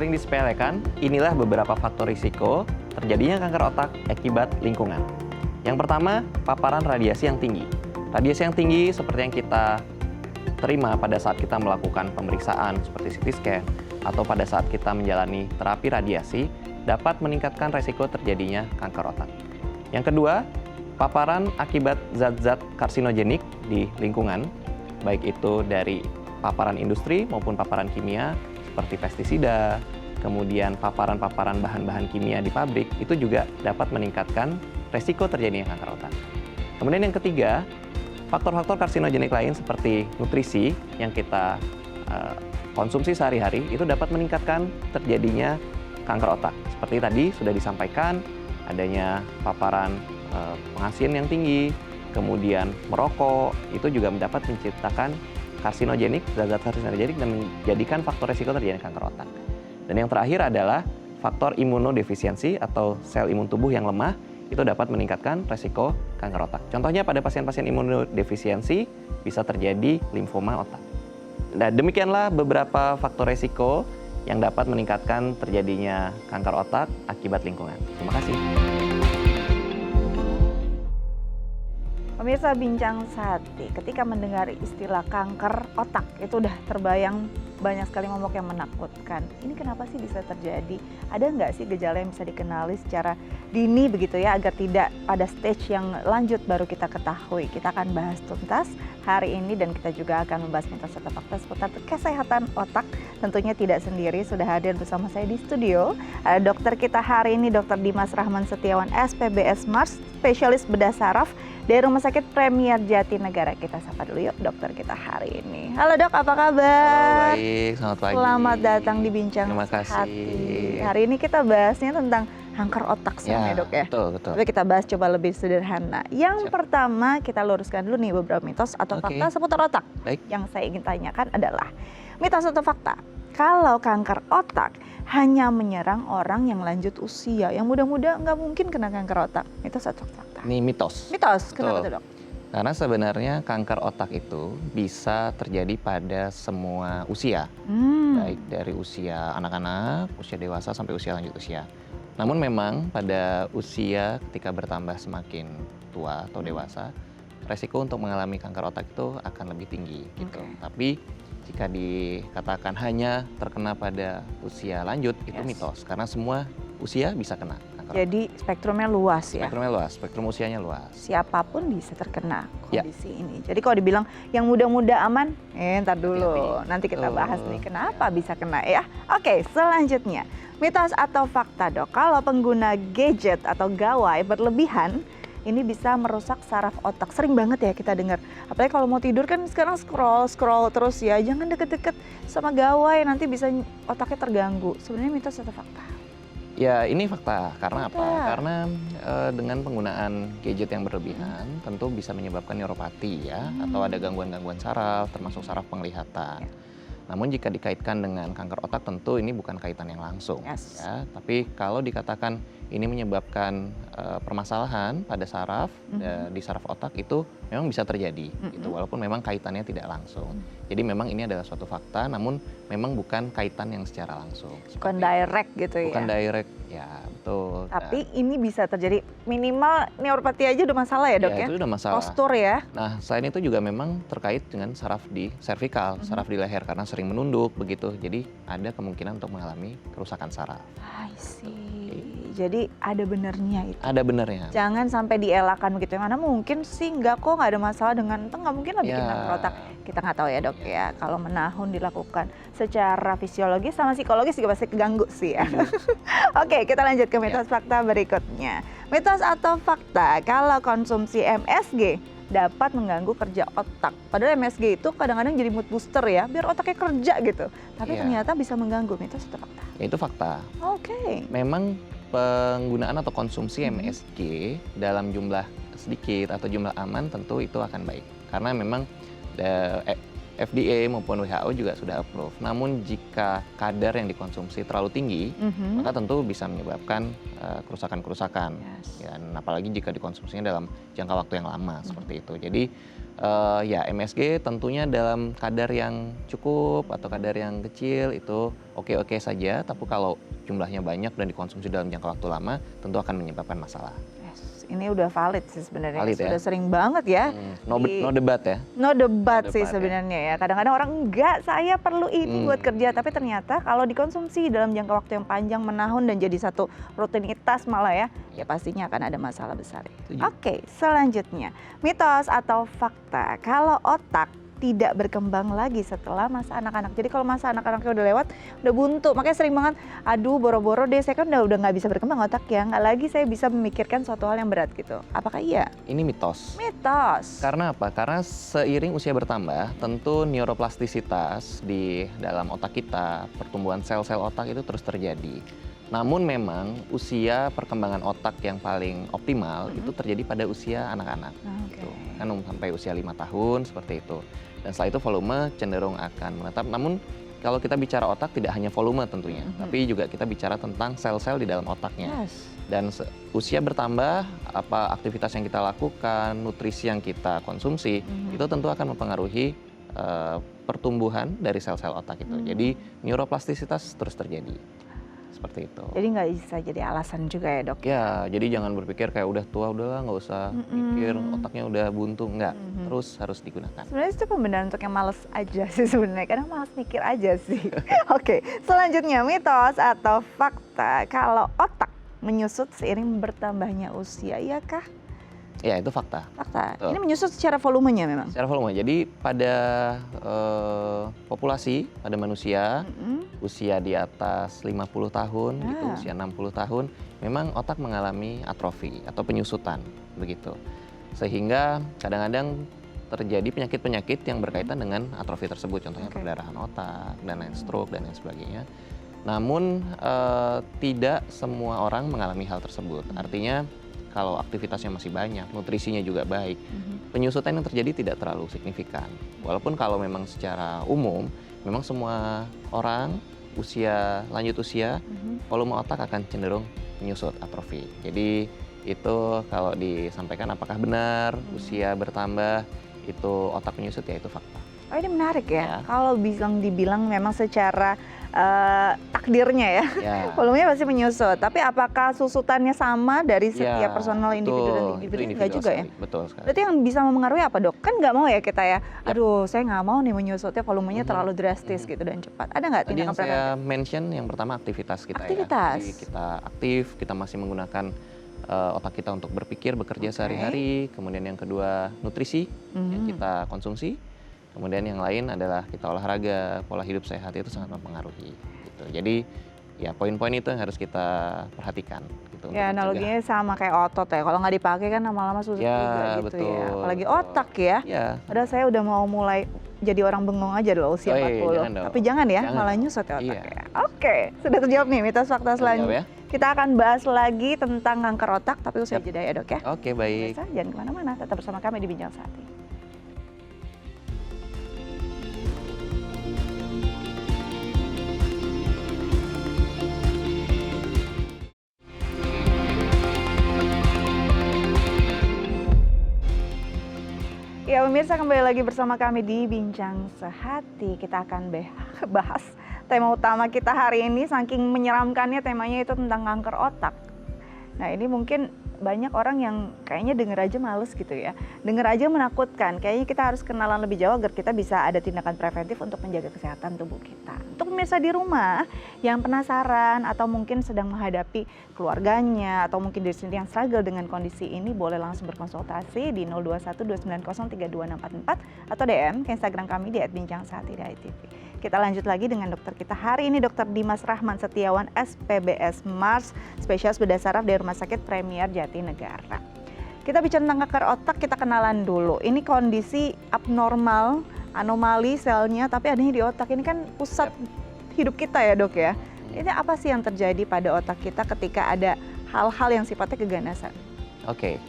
sering disepelekan, inilah beberapa faktor risiko terjadinya kanker otak akibat lingkungan. Yang pertama, paparan radiasi yang tinggi. Radiasi yang tinggi seperti yang kita terima pada saat kita melakukan pemeriksaan seperti CT scan atau pada saat kita menjalani terapi radiasi dapat meningkatkan resiko terjadinya kanker otak. Yang kedua, paparan akibat zat-zat karsinogenik di lingkungan, baik itu dari paparan industri maupun paparan kimia seperti pestisida, kemudian paparan-paparan bahan-bahan kimia di pabrik, itu juga dapat meningkatkan resiko terjadinya kanker otak. Kemudian yang ketiga, faktor-faktor karsinogenik lain seperti nutrisi yang kita konsumsi sehari-hari itu dapat meningkatkan terjadinya kanker otak. Seperti tadi sudah disampaikan, adanya paparan pengasin yang tinggi, kemudian merokok, itu juga dapat menciptakan karsinogenik, zat-zat karsinogenik dan menjadikan faktor resiko terjadinya kanker otak. Dan yang terakhir adalah faktor imunodefisiensi atau sel imun tubuh yang lemah, itu dapat meningkatkan resiko kanker otak. Contohnya pada pasien-pasien imunodefisiensi bisa terjadi limfoma otak. Nah, demikianlah beberapa faktor resiko yang dapat meningkatkan terjadinya kanker otak akibat lingkungan. Terima kasih. Pemirsa Bincang Sati, ketika mendengar istilah kanker otak, itu udah terbayang banyak sekali momok yang menakutkan. Ini kenapa sih bisa terjadi? Ada nggak sih gejala yang bisa dikenali secara dini begitu ya, agar tidak pada stage yang lanjut baru kita ketahui? Kita akan bahas tuntas hari ini dan kita juga akan membahas mitos atau fakta seputar kesehatan otak. Tentunya tidak sendiri, sudah hadir bersama saya di studio. Dokter kita hari ini Dr. Dimas Rahman Setiawan, SPBS Mars, spesialis bedah saraf dari Rumah Sakit Premier Jatinegara. Kita sapa dulu yuk dokter kita hari ini. Halo dok, apa kabar? Halo, baik, selamat pagi. Selamat datang di Bincang Terima kasih. Hati. Hari ini kita bahasnya tentang kanker otak sebenarnya dok ya. Betul. Tapi kita bahas coba lebih sederhana. Yang pertama kita luruskan dulu nih beberapa mitos atau fakta seputar otak. Baik. Yang saya ingin tanyakan adalah mitos atau fakta. Kalau kanker otak hanya menyerang orang yang lanjut usia, yang muda-muda nggak mungkin kena kanker otak. Mitos atau fakta? Ini mitos. Mitos, kenapa tuh dok? Karena sebenarnya kanker otak itu bisa terjadi pada semua usia. Baik dari usia anak-anak, usia dewasa sampai usia lanjut usia. Namun memang pada usia ketika bertambah semakin tua atau dewasa, resiko untuk mengalami kanker otak itu akan lebih tinggi gitu. Tapi jika dikatakan hanya terkena pada usia lanjut, itu mitos. Karena semua usia bisa kena kanker otak. Jadi spektrumnya luas ya? Spektrumnya luas, spektrum usianya luas. Siapapun bisa terkena kondisi ini. Jadi kalau dibilang yang muda-muda aman, ntar dulu. Nanti kita bahas nih kenapa bisa kena ya. Oke, selanjutnya. Mitos atau fakta dok, kalau pengguna gadget atau gawai berlebihan, ini bisa merusak saraf otak. Sering banget ya kita dengar. Apalagi kalau mau tidur kan sekarang scroll terus ya. Jangan deket-deket sama gawai, nanti bisa otaknya terganggu. Sebenarnya mitos atau fakta? Ya ini fakta. Karena apa? Karena dengan penggunaan gadget yang berlebihan tentu bisa menyebabkan neuropati ya. Atau ada gangguan-gangguan saraf, termasuk saraf penglihatan. Namun jika dikaitkan dengan kanker otak tentu ini bukan kaitan yang langsung. Ya. Tapi kalau dikatakan ini menyebabkan permasalahan pada saraf, di saraf otak itu memang bisa terjadi, gitu, walaupun memang kaitannya tidak langsung. Jadi memang ini adalah suatu fakta, namun memang bukan kaitan yang secara langsung. Bukan direct gitu ya? Bukan direct, ya betul. Tapi ini bisa terjadi, minimal neuropati aja udah masalah ya dok ya? Itu udah masalah. Postur ya? Nah selain itu juga memang terkait dengan saraf di servikal, saraf di leher, karena sering menunduk begitu. Jadi ada kemungkinan untuk mengalami kerusakan saraf. I see. Jadi ada benernya itu. Ada benernya. Jangan sampai dielakkan begitu. Mana mungkin sih nggak ada masalah dengan itu, nggak mungkin lah bikin kanker otak. Kita nggak tahu ya dok ya. Kalau menahun dilakukan secara fisiologis sama psikologis juga pasti keganggu sih ya. Oke, kita lanjut ke mitos fakta berikutnya. Mitos atau fakta kalau konsumsi MSG dapat mengganggu kerja otak. Padahal MSG itu kadang-kadang jadi mood booster ya, biar otaknya kerja gitu. Tapi ternyata bisa mengganggu. Mitos atau fakta? Ya, itu fakta. Oke. Memang penggunaan atau konsumsi MSG dalam jumlah sedikit atau jumlah aman tentu itu akan baik. Karena memang FDA maupun WHO juga sudah approve. Namun jika kadar yang dikonsumsi terlalu tinggi, maka tentu bisa menyebabkan kerusakan-kerusakan. Yes. Dan apalagi jika dikonsumsinya dalam jangka waktu yang lama seperti itu. Jadi ya MSG tentunya dalam kadar yang cukup atau kadar yang kecil itu oke-oke saja. Tapi kalau jumlahnya banyak dan dikonsumsi dalam jangka waktu lama, tentu akan menyebabkan masalah. Ini udah valid sih sebenarnya, Valid, sudah ya? sering banget ya. No debat ya. No debat sih Debat, ya. sebenarnya ya. Kadang-kadang orang enggak, saya perlu ini buat kerja, tapi ternyata kalau dikonsumsi dalam jangka waktu yang panjang menahun dan jadi satu rutinitas malah ya pastinya akan ada masalah besar. Oke, selanjutnya mitos atau fakta kalau otak tidak berkembang lagi setelah masa anak-anak. Jadi kalau masa anak-anaknya udah lewat, udah buntu. Makanya sering banget, aduh boro-boro deh, saya kan udah nggak bisa berkembang otak ya. Nggak lagi saya bisa memikirkan suatu hal yang berat gitu. Apakah iya? Ini mitos. Mitos. Karena apa? Karena seiring usia bertambah, tentu neuroplastisitas di dalam otak kita, pertumbuhan sel-sel otak itu terus terjadi. Namun memang usia perkembangan otak yang paling optimal itu terjadi pada usia anak-anak. Gitu. Kan sampai usia 5 tahun seperti itu. Dan setelah itu volume cenderung akan menetap. Namun kalau kita bicara otak tidak hanya volume tentunya, tapi juga kita bicara tentang sel-sel di dalam otaknya. Yes. Dan usia bertambah, apa aktivitas yang kita lakukan, nutrisi yang kita konsumsi, itu tentu akan mempengaruhi pertumbuhan dari sel-sel otak itu. Jadi neuroplastisitas terus terjadi. Seperti itu. Jadi nggak bisa jadi alasan juga ya dok? Ya, jadi jangan berpikir kayak udah tua, udahlah nggak usah mikir, otaknya udah buntu. Enggak, terus harus digunakan. Sebenarnya itu pembenaran untuk yang males aja sih sebenarnya, kadang males mikir aja sih. Oke, selanjutnya mitos atau fakta kalau otak menyusut seiring bertambahnya usia, iya kah? Ya, itu fakta. Fakta. Betul. Ini menyusut secara volumenya memang? Secara volume, jadi pada populasi, pada manusia, usia di atas 50 tahun, gitu, usia 60 tahun, memang otak mengalami atrofi atau penyusutan, begitu. Sehingga kadang-kadang terjadi penyakit-penyakit yang berkaitan dengan atrofi tersebut, contohnya perdarahan otak, dan lain stroke, dan lain sebagainya. Namun tidak semua orang mengalami hal tersebut, artinya kalau aktivitasnya masih banyak, nutrisinya juga baik, penyusutan yang terjadi tidak terlalu signifikan. Walaupun kalau memang secara umum, memang semua orang lanjut usia, volume otak akan cenderung menyusut, atrofi. Jadi itu kalau disampaikan apakah benar usia bertambah itu otak menyusut, ya itu fakta. Oh ini menarik ya, kalau dibilang memang secara takdirnya ya, volumenya pasti menyusut. Tapi apakah susutannya sama dari setiap personal individu dan individu? Enggak juga ya? Betul sekali. Berarti yang bisa mempengaruhi apa dok? Kan nggak mau ya kita ya, aduh saya nggak mau nih menyusutnya volumenya terlalu drastis gitu dan cepat. Ada nggak tindakan preventif? Saya mention yang pertama aktivitas kita ya. Jadi kita aktif, kita masih menggunakan otak kita untuk berpikir, bekerja sehari-hari. Kemudian yang kedua nutrisi yang kita konsumsi. Kemudian yang lain adalah kita olahraga, pola hidup sehat itu sangat mempengaruhi. Gitu. Jadi ya poin-poin itu yang harus kita perhatikan. Gitu, ya analoginya sama kayak otot ya, kalau nggak dipakai kan lama-lama susah juga gitu betul, ya. Apalagi otak ya. Padahal saya udah mau mulai jadi orang bengong aja dulu usia 40. Tapi jangan ya, malah nyusut ya otak ya. Oke, sudah terjawab nih mitos fakta selanjutnya. Kita akan bahas lagi tentang kanker otak, tapi usai jeda ya dok ya. Oke, baik. Jangan kemana-mana, tetap bersama kami di Bincang Saat ini. Ya pemirsa, kembali lagi bersama kami di Bincang Sehati. Kita akan bahas tema utama kita hari ini, saking menyeramkannya temanya itu tentang kanker otak. Nah ini mungkin banyak orang yang kayaknya denger aja males gitu ya. Denger aja menakutkan, kayaknya kita harus kenalan lebih jauh agar kita bisa ada tindakan preventif untuk menjaga kesehatan tubuh kita. Untuk pemirsa di rumah yang penasaran atau mungkin sedang menghadapi keluarganya atau mungkin diri sendiri yang struggle dengan kondisi ini, boleh langsung berkonsultasi di 0212903244 atau DM ke Instagram kami di @bincangsahat.tv. Kita lanjut lagi dengan dokter kita hari ini, Dr. Dimas Rahman Setiawan, SPBS Mars, spesialis bedah saraf dari Rumah Sakit Premier Jatinegara. Kita bicara tentang kanker otak, kita kenalan dulu. Ini kondisi abnormal, anomali selnya, tapi adanya di otak. Ini kan pusat hidup kita ya dok ya. Ini apa sih yang terjadi pada otak kita ketika ada hal-hal yang sifatnya keganasan? Oke,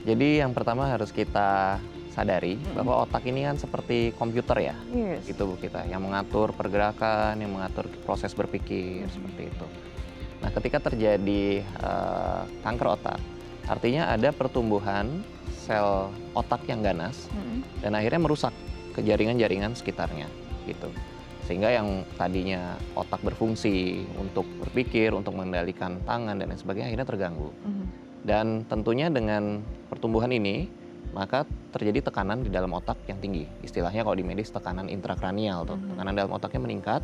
jadi yang pertama harus kita sadari bahwa otak ini kan seperti komputer ya, Yes. itu Bu kita, yang mengatur pergerakan, yang mengatur proses berpikir seperti itu. Nah, ketika terjadi kanker otak, artinya ada pertumbuhan sel otak yang ganas dan akhirnya merusak ke jaringan-jaringan sekitarnya gitu. Sehingga yang tadinya otak berfungsi untuk berpikir, untuk mengendalikan tangan dan lain sebagainya akhirnya terganggu. Dan tentunya dengan pertumbuhan ini, maka terjadi tekanan di dalam otak yang tinggi. Istilahnya kalau di medis tekanan intrakranial tuh. Tekanan dalam otaknya meningkat,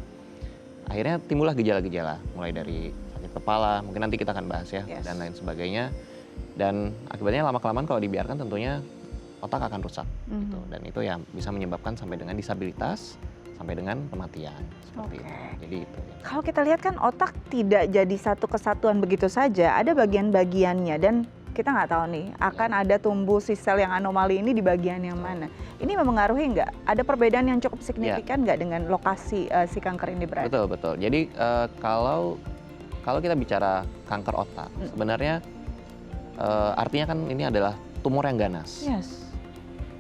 akhirnya timbullah gejala-gejala. Mulai dari sakit kepala, mungkin nanti kita akan bahas ya, dan lain sebagainya. Dan akibatnya lama-kelamaan kalau dibiarkan tentunya otak akan rusak. Gitu. Dan itu ya bisa menyebabkan sampai dengan disabilitas, sampai dengan kematian seperti itu. Jadi itu. Ya. Kalau kita lihat kan otak tidak jadi satu kesatuan begitu saja, ada bagian-bagiannya dan kita nggak tahu nih akan ada tumbuh si sel yang anomali ini di bagian yang mana. Ini mempengaruhi nggak? Ada perbedaan yang cukup signifikan nggak dengan lokasi si kanker ini berada? Betul betul. Jadi kalau kita bicara kanker otak, sebenarnya artinya kan ini adalah tumor yang ganas. Yes.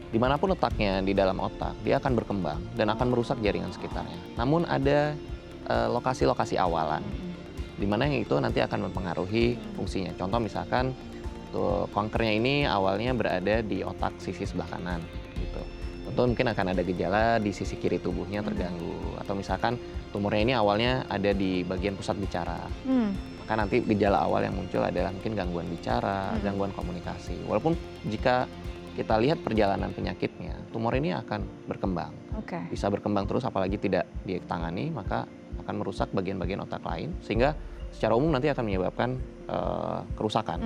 Dimanapun letaknya di dalam otak, dia akan berkembang dan akan merusak jaringan sekitarnya. Namun ada lokasi-lokasi awalan, di mana yang itu nanti akan mempengaruhi fungsinya. Contoh misalkan kankernya ini awalnya berada di otak sisi sebelah kanan, gitu. Tentu mungkin akan ada gejala di sisi kiri tubuhnya terganggu, atau misalkan tumornya ini awalnya ada di bagian pusat bicara. Maka nanti gejala awal yang muncul adalah mungkin gangguan bicara, gangguan komunikasi. Walaupun jika kita lihat perjalanan penyakitnya, tumor ini akan berkembang. Bisa berkembang terus apalagi tidak ditangani, maka akan merusak bagian-bagian otak lain sehingga secara umum nanti akan menyebabkan kerusakan.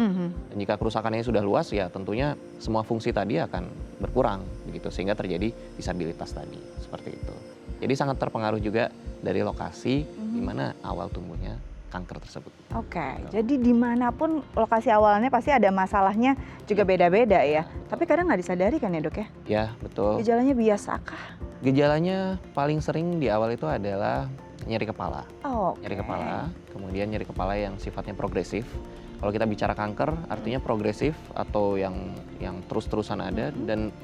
Dan jika kerusakannya sudah luas ya tentunya semua fungsi tadi akan berkurang begitu sehingga terjadi disabilitas tadi seperti itu. Jadi sangat terpengaruh juga dari lokasi di mana awal tumbuhnya kanker tersebut. Jadi dimanapun lokasi awalnya pasti ada masalahnya juga beda-beda ya. Tapi kadang nggak disadari kan ya dok ya? Ya betul. Gejalanya biasakah? Gejalanya paling sering di awal itu adalah nyeri kepala. Nyeri kepala, kemudian nyeri kepala yang sifatnya progresif. Kalau kita bicara kanker artinya progresif atau yang terus-terusan ada dan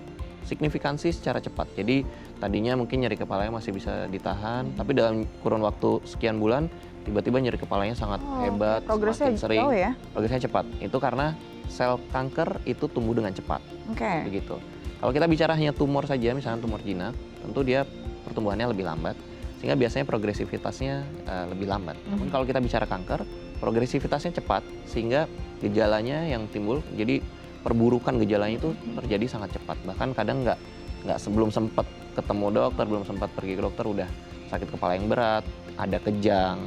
signifikansi secara cepat. Jadi tadinya mungkin nyeri kepalanya masih bisa ditahan, tapi dalam kurun waktu sekian bulan tiba-tiba nyeri kepalanya sangat hebat, progresnya semakin sering. jauh ya? Progresnya cepat. Itu karena sel kanker itu tumbuh dengan cepat. Begitu. Kalau kita bicara hanya tumor saja, misalnya tumor jinak, tentu dia pertumbuhannya lebih lambat, sehingga biasanya progresivitasnya lebih lambat. Namun kalau kita bicara kanker, progresivitasnya cepat, sehingga gejalanya yang timbul, jadi perburukan gejalanya itu terjadi sangat cepat. Bahkan kadang nggak sebelum sempat ketemu dokter, belum sempat pergi ke dokter, udah sakit kepala yang berat, ada kejang,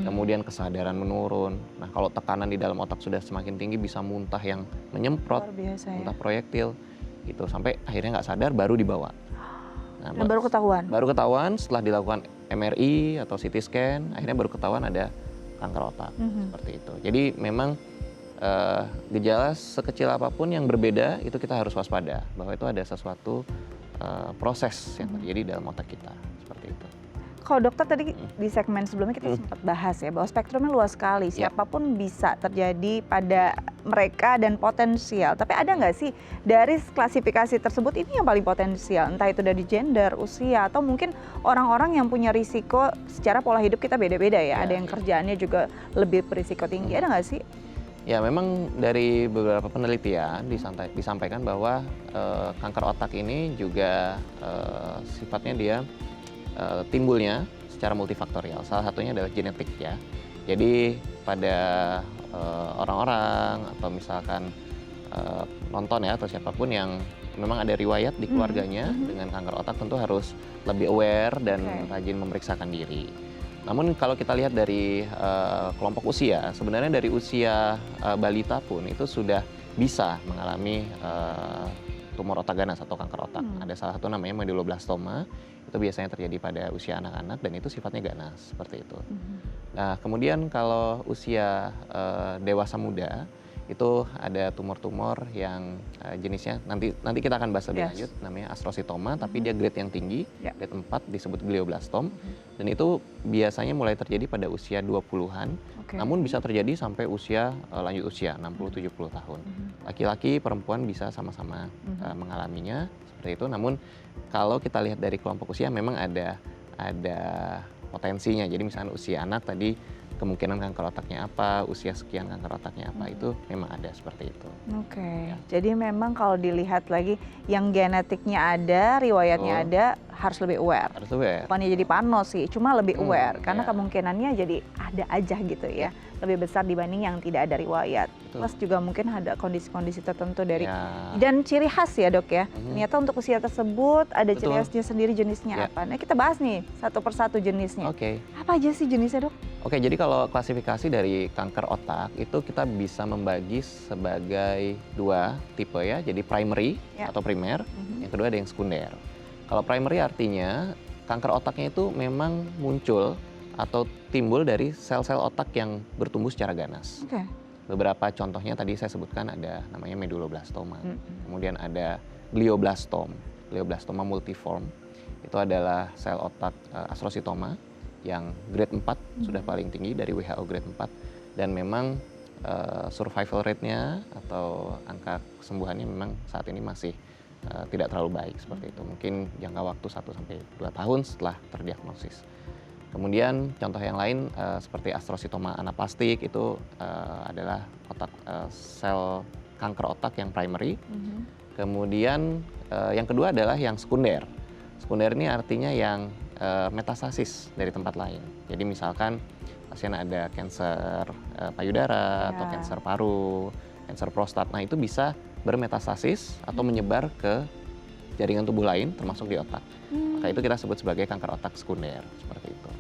kemudian kesadaran menurun. Nah kalau tekanan di dalam otak sudah semakin tinggi bisa muntah yang menyemprot, muntah proyektil, gitu sampai akhirnya nggak sadar baru dibawa. Nah, baru ketahuan? Baru ketahuan setelah dilakukan MRI atau CT scan, akhirnya baru ketahuan ada kanker otak, seperti itu. Jadi memang gejala sekecil apapun yang berbeda itu kita harus waspada bahwa itu ada sesuatu proses yang terjadi dalam otak kita, seperti itu. Kalau dokter tadi di segmen sebelumnya kita sempat bahas ya bahwa spektrumnya luas sekali, siapapun bisa terjadi pada mereka dan potensial. Tapi ada nggak sih dari klasifikasi tersebut ini yang paling potensial, entah itu dari gender, usia, atau mungkin orang-orang yang punya risiko secara pola hidup kita beda-beda ya. Ada yang kerjaannya juga lebih berisiko tinggi, ada nggak sih? Ya memang dari beberapa penelitian disampaikan bahwa kanker otak ini juga sifatnya dia timbulnya secara multifaktorial. Salah satunya adalah genetik ya. Jadi pada orang-orang atau misalkan nonton ya atau siapapun yang memang ada riwayat di keluarganya dengan kanker otak tentu harus lebih aware dan rajin memeriksakan diri. Namun kalau kita lihat dari kelompok usia, sebenarnya dari usia balita pun itu sudah bisa mengalami tumor otak ganas atau kanker otak. Ada salah satu namanya medulloblastoma, itu biasanya terjadi pada usia anak-anak dan itu sifatnya ganas, seperti itu. Nah kemudian kalau usia dewasa muda, Itu ada tumor-tumor yang jenisnya nanti kita akan bahas lebih Yes. lanjut, namanya astrositoma, tapi dia grade yang tinggi, Ya. grade 4 disebut glioblastom. Dan itu biasanya mulai terjadi pada usia 20-an, Oke. namun bisa terjadi sampai usia lanjut usia 60-70 tahun. Laki-laki, perempuan bisa sama-sama mengalaminya seperti itu. Namun kalau kita lihat dari kelompok usia memang ada potensinya. Jadi misalnya usia anak tadi kemungkinan kanker otaknya apa, usia sekian kanker otaknya apa, itu memang ada seperti itu. Oke, Ya. jadi memang kalau dilihat lagi yang genetiknya ada, riwayatnya Betul. ada, harus lebih aware. Harus aware. Bukannya jadi panos sih, cuma lebih aware karena ya. kemungkinannya jadi ada aja gitu ya, lebih besar dibanding yang tidak ada riwayat. Betul. Plus juga mungkin ada kondisi-kondisi tertentu dari Ya. dan ciri khas ya dok ya. Ternyata untuk usia tersebut ada ciri Betul. khasnya sendiri, jenisnya Ya. apa. Nah kita bahas nih satu persatu jenisnya. Oke. Apa aja sih jenisnya dok? Oke, jadi kalau klasifikasi dari kanker otak itu kita bisa membagi sebagai 2 tipe ya. Jadi primary Ya. atau primer, yang kedua ada yang sekunder. Kalau primary artinya kanker otaknya itu memang muncul atau timbul dari sel-sel otak yang bertumbuh secara ganas. Oke. Beberapa contohnya tadi saya sebutkan ada namanya medulloblastoma, kemudian ada glioblastoma multiforme. Itu adalah sel otak astrositoma yang grade 4 sudah paling tinggi dari WHO grade 4, dan memang survival rate-nya atau angka kesembuhannya memang saat ini masih tidak terlalu baik seperti itu. Mungkin jangka waktu 1-2 tahun setelah terdiagnosis. Kemudian contoh yang lain seperti astrositoma anaplastik itu adalah sel kanker otak yang primary. Kemudian yang kedua adalah yang sekunder. Sekunder ini artinya yang metastasis dari tempat lain. Jadi misalkan pasien ada kanker payudara atau kanker paru, kanker prostat. Nah itu bisa bermetastasis atau menyebar ke jaringan tubuh lain termasuk di otak. Maka itu kita sebut sebagai kanker otak sekunder, seperti itu.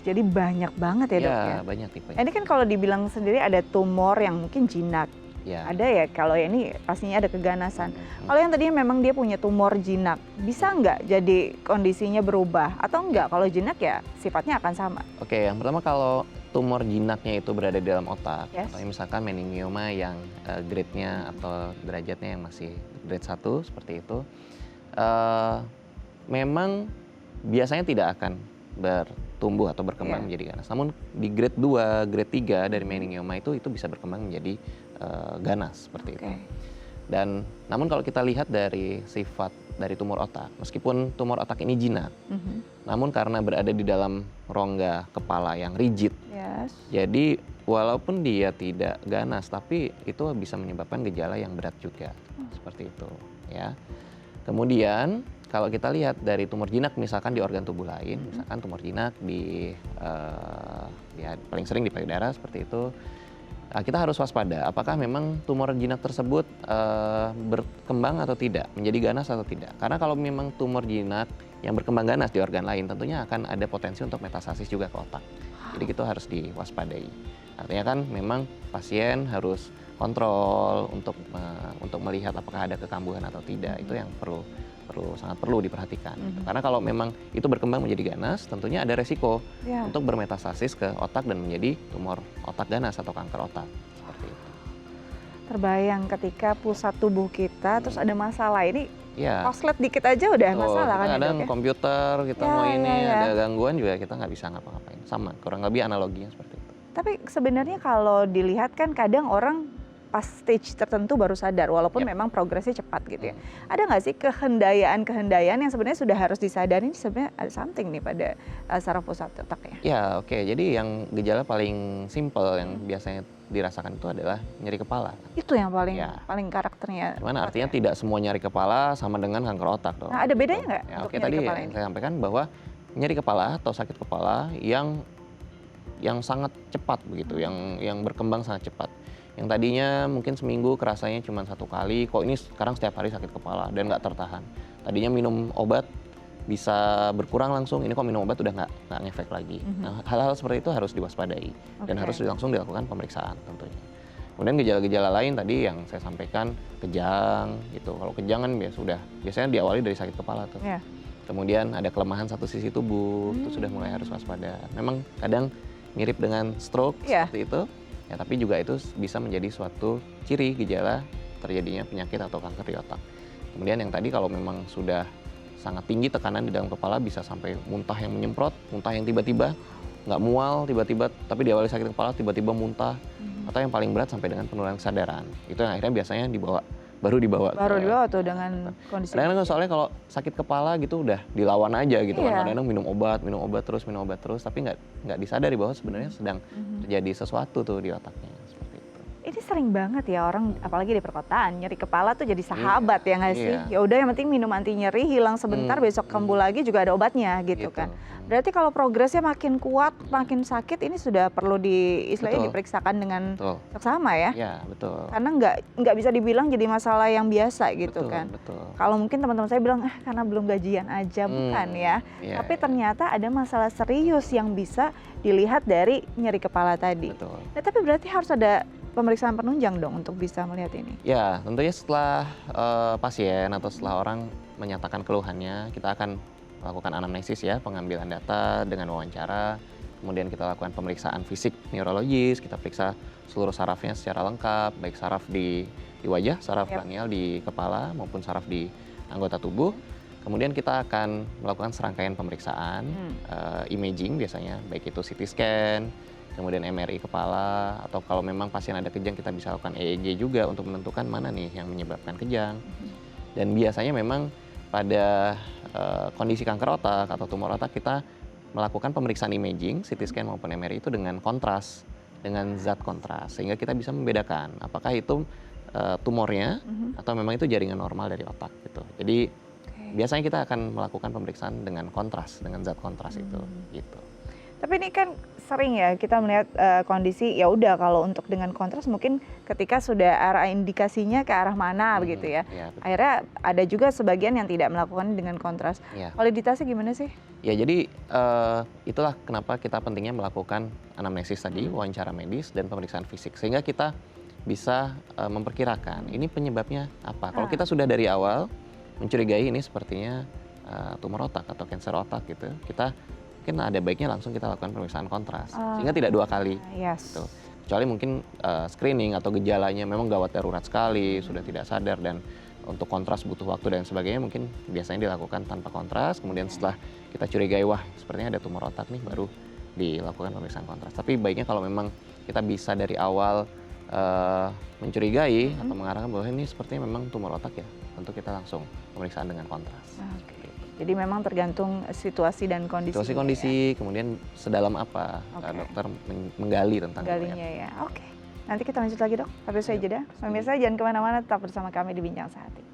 Jadi banyak banget ya dok ya? Ya, banyak tipenya. Ini kan kalau dibilang sendiri ada tumor yang mungkin jinak. Ya. Ada ya, kalau ini pastinya ada keganasan. Kalau yang tadinya memang dia punya tumor jinak, bisa nggak jadi kondisinya berubah? Atau enggak, kalau jinak ya sifatnya akan sama? Oke, yang pertama kalau tumor jinaknya itu berada di dalam otak, Yes. atau misalkan meningioma yang grade-nya atau derajatnya yang masih grade 1 seperti itu, memang biasanya tidak akan bertumbuh atau berkembang menjadi ganas. Namun di grade 2, grade 3 dari meningioma itu bisa berkembang menjadi ganas seperti itu. Dan namun kalau kita lihat dari sifat dari tumor otak, meskipun tumor otak ini jinak, namun karena berada di dalam rongga kepala yang rigid, jadi walaupun dia tidak ganas, tapi itu bisa menyebabkan gejala yang berat juga, seperti itu. Ya. Kemudian kalau kita lihat dari tumor jinak, misalkan di organ tubuh lain, misalkan tumor jinak paling sering di payudara seperti itu. Kita harus waspada, apakah memang tumor jinak tersebut berkembang atau tidak, menjadi ganas atau tidak. Karena kalau memang tumor jinak yang berkembang ganas di organ lain, tentunya akan ada potensi untuk metastasis juga ke otak. Jadi itu harus diwaspadai. Artinya kan memang pasien harus kontrol untuk melihat apakah ada kekambuhan atau tidak. Itu yang sangat perlu diperhatikan. Gitu. Karena kalau memang itu berkembang menjadi ganas, tentunya ada resiko untuk bermetastasis ke otak dan menjadi tumor otak ganas atau kanker otak. Seperti itu. Terbayang ketika pusat tubuh kita terus ada masalah ini, Ya. koslet dikit aja udah masalah kan ya Kadang dok ya? komputer kita mau ini ada gangguan juga kita nggak bisa ngapa-ngapain. Sama, kurang lebih analoginya seperti itu. Tapi sebenarnya kalau dilihat kan kadang orang pas stage tertentu baru sadar, walaupun memang progresnya cepat gitu ya. Ada nggak sih kehendayaan yang sebenarnya sudah harus disadari, sebenarnya ada something nih pada saraf pusat otak ya? Ya, oke. Jadi yang gejala paling simple yang biasanya dirasakan itu adalah nyeri kepala. Itu yang paling karakternya. Cuman artinya tidak semua nyeri kepala sama dengan kanker otak dong. Nah, ada bedanya nggak Ya, untuk oke, nyeri tadi kepala yang ini? saya sampaikan bahwa nyeri kepala atau sakit kepala yang sangat cepat begitu, yang berkembang sangat cepat. Yang tadinya mungkin seminggu kerasanya cuma 1 kali, kok ini sekarang setiap hari sakit kepala dan nggak tertahan. Tadinya minum obat bisa berkurang langsung, ini kok minum obat udah nggak ngefek lagi. Nah, hal-hal seperti itu harus diwaspadai dan harus langsung dilakukan pemeriksaan tentunya. Kemudian gejala-gejala lain tadi yang saya sampaikan, kejang gitu. Kalau kejang kan biasanya diawali dari sakit kepala tuh. Kemudian ada kelemahan satu sisi tubuh, itu sudah mulai harus waspada. Memang kadang mirip dengan stroke seperti itu. Ya, tapi juga itu bisa menjadi suatu ciri gejala terjadinya penyakit atau kanker di otak. Kemudian yang tadi kalau memang sudah sangat tinggi tekanan di dalam kepala bisa sampai muntah yang menyemprot, muntah yang tiba-tiba, nggak mual tiba-tiba, tapi diawali sakit kepala tiba-tiba muntah, atau yang paling berat sampai dengan penurunan kesadaran. Itu yang akhirnya biasanya baru dibawa tuh dengan kondisi. Kadang-kadang soalnya kalau sakit kepala gitu udah dilawan aja gitu kan. Iya. Kadang-kadang minum obat terus, tapi nggak disadari bahwa sebenarnya sedang terjadi sesuatu tuh di otaknya seperti itu. Ini sering banget ya orang, apalagi di perkotaan, nyeri kepala tuh jadi sahabat ya nggak sih? Iya. Ya udah yang penting minum anti nyeri, hilang sebentar, besok kambuh lagi juga ada obatnya gitu kan. Berarti kalau progresnya makin kuat, makin sakit, ini sudah perlu istilahnya Betul. diperiksakan dengan Betul. seksama ya? Ya, betul. Karena nggak bisa dibilang jadi masalah yang biasa gitu Betul, kan. betul. Kalau mungkin teman-teman saya bilang, karena belum gajian aja, bukan ya. Iya, Tapi iya. ternyata ada masalah serius yang bisa dilihat dari nyeri kepala tadi. Betul. Nah, tapi berarti harus ada pemeriksaan penunjang dong untuk bisa melihat ini. Ya, tentunya setelah pasien atau setelah orang menyatakan keluhannya, kita akan lakukan anamnesis ya, pengambilan data dengan wawancara. Kemudian kita lakukan pemeriksaan fisik neurologis, kita periksa seluruh sarafnya secara lengkap, baik saraf di wajah, saraf kranial di kepala maupun saraf di anggota tubuh. Kemudian kita akan melakukan serangkaian pemeriksaan, imaging biasanya, baik itu CT scan, kemudian MRI kepala, atau kalau memang pasien ada kejang kita bisa lakukan EEG juga untuk menentukan mana nih yang menyebabkan kejang. Dan biasanya memang pada kondisi kanker otak atau tumor otak kita melakukan pemeriksaan imaging, CT scan maupun MRI itu dengan kontras, dengan zat kontras, sehingga kita bisa membedakan apakah itu tumornya atau memang itu jaringan normal dari otak gitu. Jadi biasanya kita akan melakukan pemeriksaan dengan kontras, dengan zat kontras itu gitu. Tapi ini kan sering ya kita melihat kondisi, ya udah kalau untuk dengan kontras mungkin ketika sudah arah indikasinya ke arah mana begitu ya. Ya, betul. Akhirnya ada juga sebagian yang tidak melakukan dengan kontras. Ya. Validitasnya gimana sih? Ya, jadi itulah kenapa kita pentingnya melakukan anamnesis tadi, wawancara medis dan pemeriksaan fisik, sehingga kita bisa memperkirakan ini penyebabnya apa. Kalau kita sudah dari awal mencurigai ini sepertinya tumor otak atau kanker otak gitu, kita mungkin ada baiknya langsung kita lakukan pemeriksaan kontras, sehingga tidak 2 kali. Yes. Gitu. Kecuali mungkin screening atau gejalanya memang gawat darurat sekali, sudah tidak sadar dan untuk kontras butuh waktu dan sebagainya, mungkin biasanya dilakukan tanpa kontras. Kemudian setelah kita curigai, wah sepertinya ada tumor otak nih, baru dilakukan pemeriksaan kontras. Tapi baiknya kalau memang kita bisa dari awal mencurigai atau mengarahkan bahwa ini sepertinya memang tumor otak ya, tentu kita langsung pemeriksaan dengan kontras. Jadi memang tergantung situasi dan kondisi. Situasi-kondisi, kemudian sedalam apa dokter menggali tentang galinya ya. Oke. Nanti kita lanjut lagi dok, tapi saya jeda. Pemirsa jangan kemana-mana, tetap bersama kami di Bincang Sehati.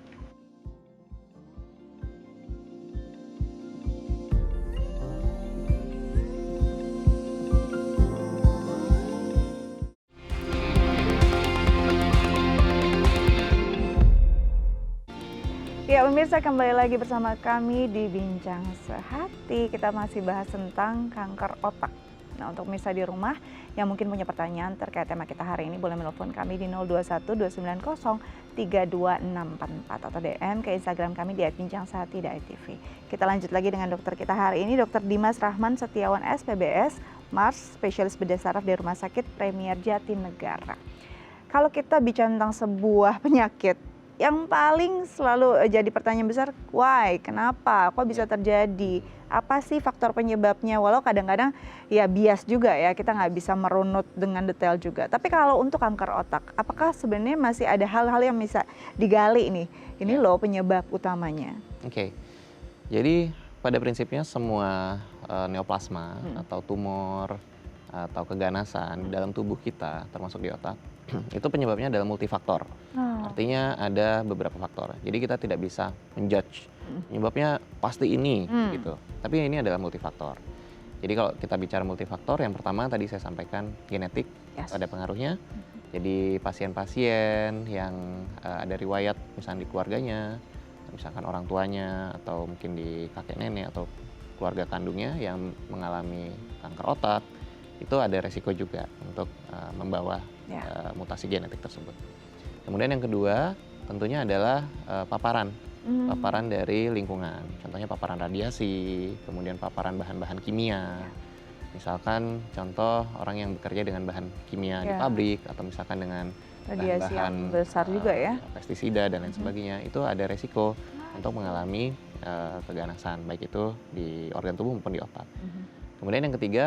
Ya pemirsa, kembali lagi bersama kami di Bincang Sehati. Kita masih bahas tentang kanker otak. Nah, untuk pemirsa di rumah yang mungkin punya pertanyaan terkait tema kita hari ini, boleh menelpon kami di 021-290-32644 atau DM ke Instagram kami di @bincangsehati.tv. Kita lanjut lagi dengan dokter kita hari ini, Dr. Dimas Rahman Setiawan SPBS, Mars, spesialis bedah saraf dari Rumah Sakit Premier Jatinegara. Kalau kita bicara tentang sebuah penyakit, yang paling selalu jadi pertanyaan besar, why? Kenapa? Kok bisa terjadi? Apa sih faktor penyebabnya? Walau kadang-kadang ya bias juga ya, kita nggak bisa merunut dengan detail juga. Tapi kalau untuk kanker otak, apakah sebenarnya masih ada hal-hal yang bisa digali nih? Ini loh penyebab utamanya. Oke. Jadi pada prinsipnya semua neoplasma atau tumor atau keganasan dalam tubuh kita, termasuk di otak, itu penyebabnya adalah multifaktor. Artinya ada beberapa faktor. Jadi kita tidak bisa menjudge penyebabnya pasti ini gitu. Tapi ini adalah multifaktor. Jadi kalau kita bicara multifaktor, yang pertama tadi saya sampaikan genetik ada pengaruhnya. Jadi pasien-pasien yang ada riwayat misalnya di keluarganya, misalkan orang tuanya atau mungkin di kakek nenek atau keluarga kandungnya yang mengalami kanker otak, itu ada resiko juga untuk membawa mutasi genetik tersebut. Kemudian yang kedua tentunya adalah paparan dari lingkungan. Contohnya paparan radiasi, kemudian paparan bahan-bahan kimia, Misalkan contoh orang yang bekerja dengan bahan kimia di Ya, pabrik atau misalkan dengan radiasi bahan-bahan yang besar juga ya. pestisida dan lain Mhm. sebagainya, itu ada resiko Ah, untuk mengalami keganasan baik itu di organ tubuh maupun di otak. mhm. Kemudian yang ketiga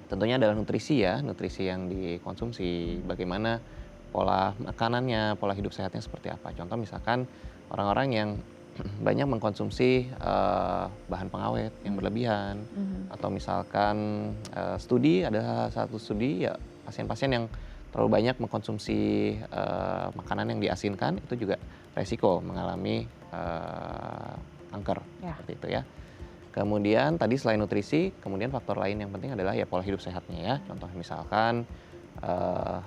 tentunya adalah nutrisi ya, nutrisi yang dikonsumsi, bagaimana pola makanannya, pola hidup sehatnya seperti apa. Contoh misalkan orang-orang yang banyak mengkonsumsi bahan pengawet yang berlebihan, Mhm. atau misalkan studi, ada satu studi ya pasien-pasien yang terlalu banyak mengkonsumsi makanan yang diasinkan itu juga resiko mengalami kanker Ya. seperti itu ya. Kemudian tadi selain nutrisi, kemudian faktor lain yang penting adalah ya pola hidup sehatnya ya. Contoh misalkan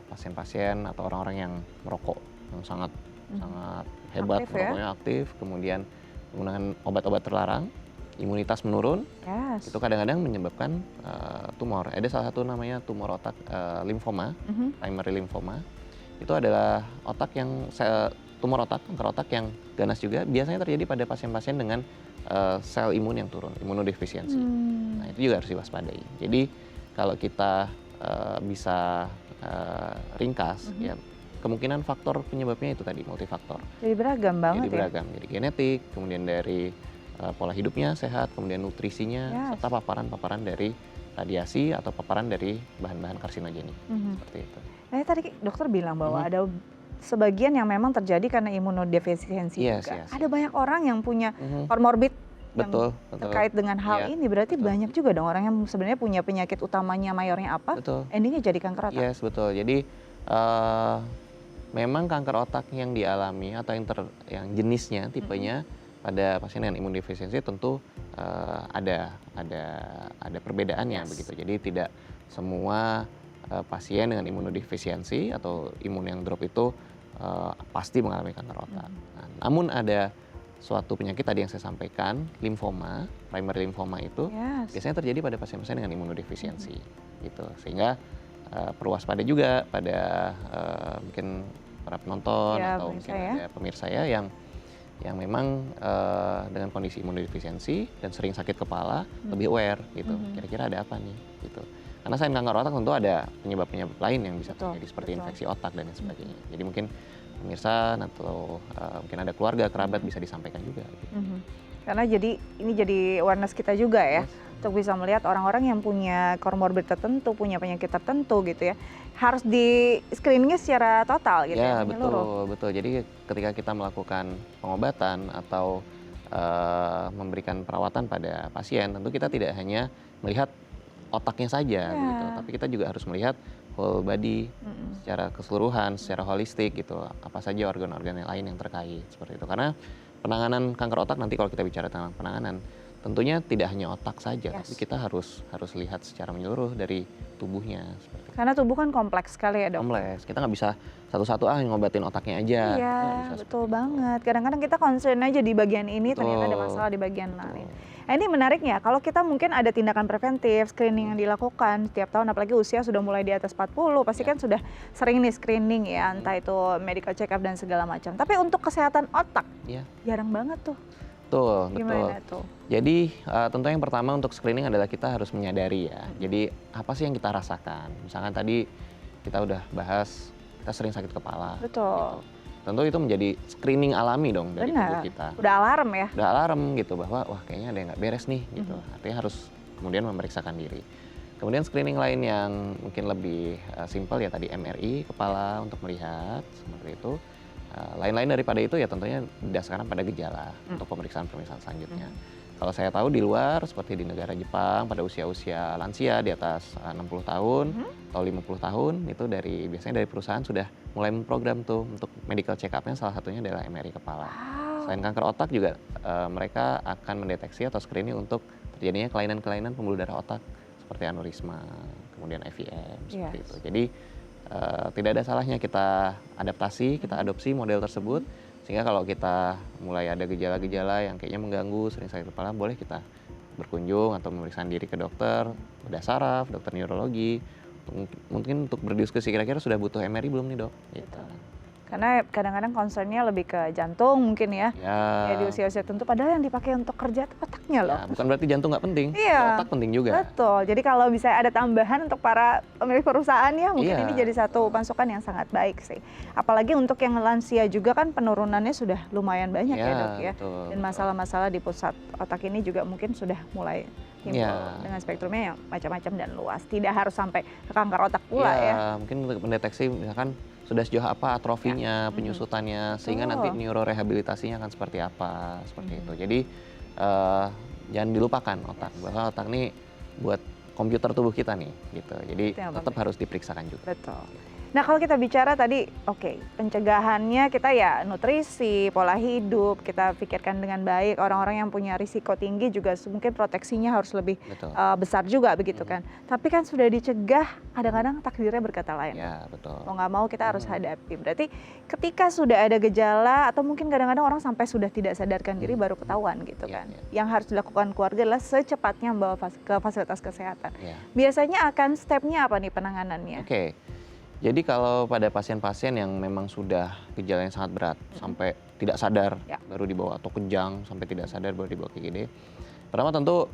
pasien-pasien atau orang-orang yang merokok yang sangat sangat hebat, Aktif ya. merokoknya aktif, kemudian menggunakan obat-obat terlarang, imunitas menurun, Yes. itu kadang-kadang menyebabkan tumor. Ada salah satu namanya tumor otak limfoma, Mhm. primary lymphoma. Itu adalah otak yang tumor otak, kanker otak yang ganas juga. Biasanya terjadi pada pasien-pasien dengan sel imun yang turun, imunodefisiensi. Nah, itu juga harus diwaspadai. Jadi kalau kita bisa ringkas, Mhm. ya kemungkinan faktor penyebabnya itu tadi multifaktor. Jadi beragam Jadi banget ya. beragam, jadi genetik, kemudian dari pola hidupnya sehat, kemudian nutrisinya, Yes. serta paparan-paparan dari radiasi atau paparan dari bahan-bahan karsinogenik, Mhm. seperti itu. Nah, tadi dokter bilang bahwa Mhm. ada sebagian yang memang terjadi karena imunodefisiensi Yes, juga. yes, Ada yes. banyak orang yang punya Mhm. comorbid yang Betul, betul. terkait dengan hal Iya, ini. Berarti betul. banyak juga dong orang yang sebenarnya punya penyakit utamanya mayornya apa, Betul. endingnya jadi kanker otak. Yes, betul. Jadi memang kanker otak yang dialami atau yang jenisnya, tipenya pada pasien dengan imunodefisiensi tentu ada perbedaannya Yes. begitu. Jadi tidak semua pasien dengan imunodefisiensi atau imun yang drop itu pasti mengalami kanker otak. Nah, namun ada suatu penyakit tadi yang saya sampaikan, limfoma, primary lymphoma itu Yes. biasanya terjadi pada pasien-pasien dengan imunodefisiensi gitu. Sehingga perlu waspada juga pada mungkin para penonton Ya, atau pemirsa mungkin ya. ada pemirsa ya yang memang dengan kondisi imunodefisiensi dan sering sakit kepala lebih aware gitu. Kira-kira ada apa nih gitu. Karena selain kanker otak tentu ada penyebab-penyebab lain yang bisa Betul, terjadi seperti betul. infeksi otak dan lain sebagainya. Jadi mungkin pemirsa atau mungkin ada keluarga kerabat bisa disampaikan juga. Gitu. Mhm. Karena ini jadi awareness kita juga ya, Yes. untuk bisa melihat orang-orang yang punya comorbid tertentu, punya penyakit tertentu gitu ya, harus di screeningnya secara total gitu ya, Ya menyeluruh. betul, betul. Jadi ketika kita melakukan pengobatan atau memberikan perawatan pada pasien, tentu kita tidak hanya melihat otaknya saja Ya. begitu, tapi kita juga harus melihat whole body Mhm. secara keseluruhan, secara holistik gitu. Apa saja organ-organ yang lain yang terkait seperti itu. Karena penanganan kanker otak nanti kalau kita bicara tentang penanganan, tentunya tidak hanya otak saja, Yes. tapi kita harus lihat secara menyeluruh dari tubuhnya seperti itu. Karena tubuh kan kompleks sekali ya dok. Kompleks, kita nggak bisa satu-satu ngobatin otaknya aja. Iya, Nggak bisa betul seperti itu. banget. Kadang-kadang kita concern aja di bagian ini, ternyata ada Betul, masalah di bagian betul. lain. Nah, ini menariknya, kalau kita mungkin ada tindakan preventif, screening yang dilakukan setiap tahun, apalagi usia sudah mulai di atas 40, pasti Ya. kan sudah sering nih screening ya, entah itu medical check up dan segala macam. Tapi untuk kesehatan otak, Iya, jarang banget tuh. betul, betul. Gimana tuh? Jadi tentu yang pertama untuk screening adalah kita harus menyadari ya. Jadi apa sih yang kita rasakan? Misalkan tadi kita udah bahas kita sering sakit kepala. Betul. Gitu. Tentu itu menjadi screening alami dong dari tubuh Benar. kita. Udah alarm ya? Udah alarm gitu bahwa wah kayaknya ada yang nggak beres nih gitu. Mhm. Artinya harus kemudian memeriksakan diri. Kemudian screening lain yang mungkin lebih simpel ya tadi MRI kepala untuk melihat seperti itu. Lain-lain daripada itu ya tentunya didasarkan pada gejala untuk pemeriksaan-pemeriksaan selanjutnya. Kalau saya tahu di luar seperti di negara Jepang pada usia-usia lansia di atas 60 tahun atau 50 tahun itu biasanya dari perusahaan sudah mulai memprogram tuh untuk medical check up-nya, salah satunya adalah MRI kepala. Wow. Selain kanker otak juga mereka akan mendeteksi atau screening untuk terjadinya kelainan-kelainan pembuluh darah otak seperti aneurisma, kemudian IVM seperti Yes. itu. Jadi tidak ada salahnya kita adaptasi, kita adopsi model tersebut sehingga kalau kita mulai ada gejala-gejala yang kayaknya mengganggu, sering sakit kepala, boleh kita berkunjung atau memeriksa diri ke dokter bedah saraf, dokter neurologi, mungkin untuk berdiskusi kira-kira sudah butuh MRI belum nih dok? Gitu. Karena kadang-kadang concernnya lebih ke jantung mungkin ya. Ya di usia-usia tertentu, padahal yang dipakai untuk kerja itu otaknya loh. Ya, bukan berarti jantung nggak penting, Iya, otak penting juga. betul. Jadi kalau bisa ada tambahan untuk para pemilik perusahaan ya, mungkin Iya. ini jadi satu masukan yang sangat baik sih. Apalagi untuk yang lansia juga kan penurunannya sudah lumayan banyak ya, Dok ya. Betul, Dan masalah-masalah di pusat otak ini juga mungkin sudah mulai timbul Ya. dengan spektrumnya yang macam-macam dan luas. Tidak harus sampai ke kanker otak pula ya. Mungkin untuk mendeteksi misalkan sudah sejauh apa atrofinya, penyusutannya, sehingga nanti Betul. neurorehabilitasinya akan seperti apa, seperti itu. Jadi jangan dilupakan otak, bahwa otak ini buat komputer tubuh kita nih, gitu. Jadi Itu yang tetap penting. harus diperiksakan juga. Betul. Nah kalau kita bicara tadi, oke, pencegahannya kita ya nutrisi, pola hidup, kita pikirkan dengan baik. Orang-orang yang punya risiko tinggi juga mungkin proteksinya harus lebih Betul. besar juga begitu kan. Tapi kan sudah dicegah, kadang-kadang takdirnya berkata lain. Ya, betul. Mau nggak mau kita harus hadapi. Berarti ketika sudah ada gejala atau mungkin kadang-kadang orang sampai sudah tidak sadarkan diri baru ketahuan gitu Iya, kan. iya. Yang harus dilakukan keluarga adalah secepatnya membawa ke fasilitas kesehatan. Ya. Biasanya akan stepnya apa nih penanganannya? Oke. Jadi kalau pada pasien-pasien yang memang sudah gejalanya sangat berat sampai tidak sadar Ya. baru dibawa, atau kejang sampai tidak sadar baru dibawa ke IGD. Pertama tentu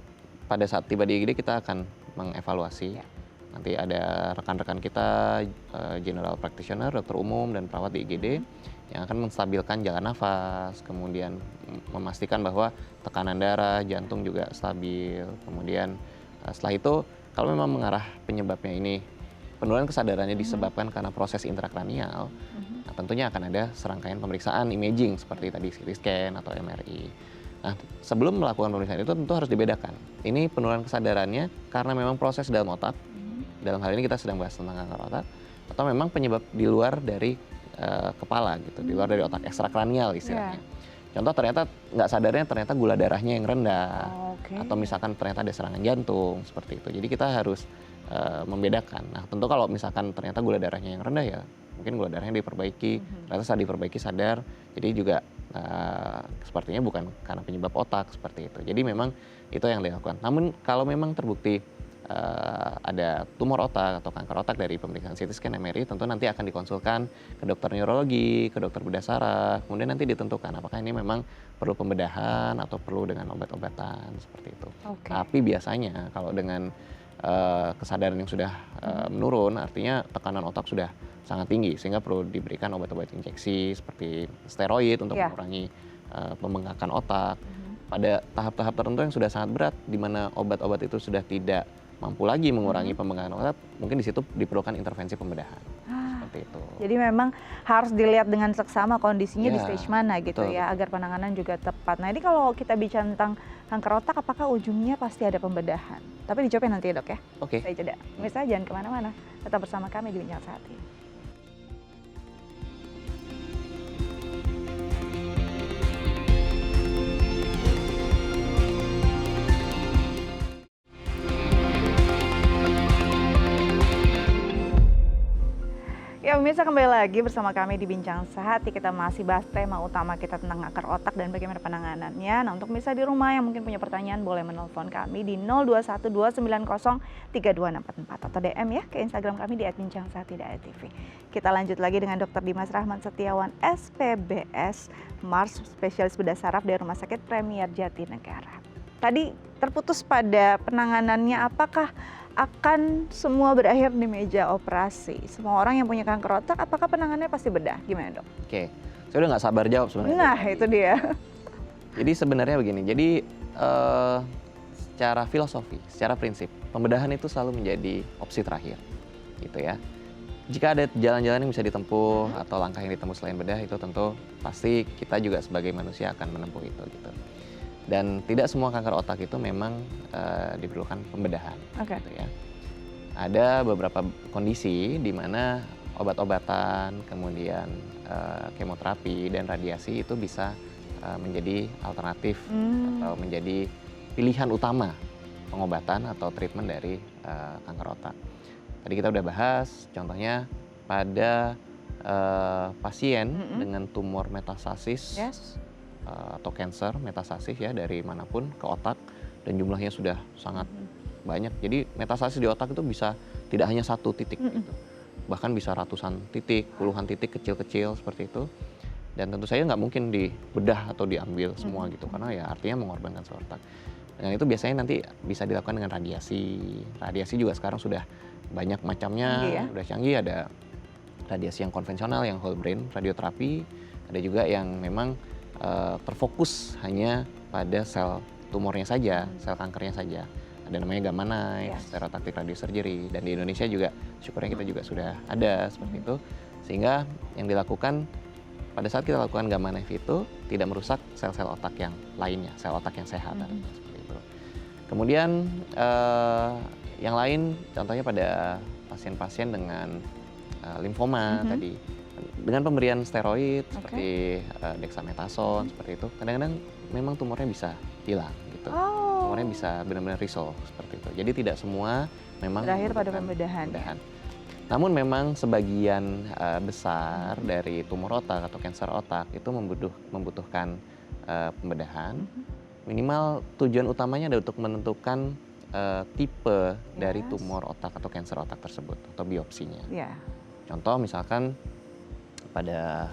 pada saat tiba di IGD kita akan mengevaluasi. Ya. Nanti ada rekan-rekan kita, general practitioner, dokter umum dan perawat di IGD yang akan menstabilkan jalan nafas, kemudian memastikan bahwa tekanan darah, jantung juga stabil. Kemudian setelah itu kalau memang mengarah penyebabnya ini penurunan kesadarannya disebabkan karena proses intrakranial, nah tentunya akan ada serangkaian pemeriksaan imaging seperti tadi CT scan atau MRI. Nah, sebelum melakukan pemeriksaan itu tentu harus dibedakan. Ini penurunan kesadarannya karena memang proses dalam otak, dalam hal ini kita sedang bahas tentang kanker otak, atau memang penyebab di luar dari kepala gitu, di luar dari otak, ekstrakranial istilahnya. Contoh ternyata nggak sadarnya ternyata gula darahnya yang rendah, Oke. atau misalkan ternyata ada serangan jantung seperti itu. Jadi kita harus membedakan. Nah tentu kalau misalkan ternyata gula darahnya yang rendah ya mungkin gula darahnya diperbaiki, ternyata saat diperbaiki sadar, jadi juga sepertinya bukan karena penyebab otak seperti itu. Jadi memang itu yang dilakukan. Namun kalau memang terbukti ada tumor otak atau kanker otak dari pemeriksaan CT scan MRI, tentu nanti akan dikonsulkan ke dokter neurologi, ke dokter bedah saraf, kemudian nanti ditentukan apakah ini memang perlu pembedahan atau perlu dengan obat-obatan seperti itu. Oke. Tapi biasanya kalau dengan kesadaran yang sudah menurun, artinya tekanan otak sudah sangat tinggi sehingga perlu diberikan obat-obat injeksi seperti steroid untuk mengurangi pembengkakan otak. Pada tahap-tahap tertentu yang sudah sangat berat, di mana obat-obat itu sudah tidak mampu lagi mengurangi pembengkakan otak, mungkin di situ diperlukan intervensi pembedahan. Seperti itu. Jadi memang harus dilihat dengan seksama kondisinya di Ya, stage mana gitu betul, ya, agar penanganan juga tepat. Nah ini kalau kita bicara tentang kanker otak, apakah ujungnya pasti ada pembedahan? Tapi dijawabnya nanti ya dok ya. Oke. Saya jeda. Pemirsa jangan kemana-mana, tetap bersama kami di Bincang Sehat ini. Ya pemirsa, kembali lagi bersama kami di Bincang Sehat. Kita masih bahas tema utama kita tentang kanker otak dan bagaimana penanganannya. Nah untuk pemirsa di rumah yang mungkin punya pertanyaan boleh menelpon kami di 0212903244 atau DM ya ke Instagram kami di @bincangsehat.tv. Kita lanjut lagi dengan Dr. Dimas Rahman Setiawan, SPBS, Mars, spesialis bedah saraf dari Rumah Sakit Premier Jatinegara. Tadi terputus pada penanganannya, apakah akan semua berakhir di meja operasi? Semua orang yang punya kanker otak, apakah penanganannya pasti bedah? Gimana dok? Oke, saya udah nggak sabar jawab sebenarnya. Nah itu dia. Jadi sebenarnya begini, jadi secara filosofi, secara prinsip, pembedahan itu selalu menjadi opsi terakhir, gitu ya. Jika ada jalan-jalan yang bisa ditempuh atau langkah yang ditempuh selain bedah, itu tentu pasti kita juga sebagai manusia akan menempuh itu, gitu. Dan tidak semua kanker otak itu memang diperlukan pembedahan, gitu ya. Ada beberapa kondisi di mana obat-obatan, kemudian kemoterapi dan radiasi itu bisa menjadi alternatif atau menjadi pilihan utama pengobatan atau treatment dari kanker otak. Tadi kita udah bahas, contohnya pada pasien dengan tumor metastasis atau cancer metastasis ya dari manapun ke otak dan jumlahnya sudah sangat banyak. Jadi metastasis di otak itu bisa tidak hanya satu titik gitu. bahkan bisa ratusan titik, puluhan titik kecil-kecil seperti itu. Dan tentu saja nggak mungkin dibedah atau diambil semua gitu, karena ya artinya mengorbankan sel otak. Dan itu biasanya nanti bisa dilakukan dengan radiasi. Radiasi juga sekarang sudah banyak macamnya, Canggih ya? udah canggih. Ada radiasi yang konvensional, yang whole brain radioterapi. Ada juga yang memang terfokus hanya pada sel tumornya saja, sel kankernya saja. Ada namanya gamma knife, stereotactic radiosurgery. Dan di Indonesia juga syukurnya kita juga sudah ada seperti itu. Sehingga yang dilakukan pada saat kita lakukan gamma knife itu tidak merusak sel-sel otak yang lainnya, sel otak yang sehat. Seperti itu. Kemudian yang lain contohnya pada pasien-pasien dengan limfoma tadi, dengan pemberian steroid seperti dexamethasone seperti itu, kadang-kadang memang tumornya bisa hilang gitu. Tumornya bisa benar-benar resolve seperti itu. Jadi tidak semua memang berakhir pada pembedahan. Namun memang sebagian besar dari tumor otak atau kanker otak itu membutuhkan pembedahan. Minimal tujuan utamanya adalah untuk menentukan tipe dari tumor otak atau kanker otak tersebut atau biopsinya. Contoh misalkan pada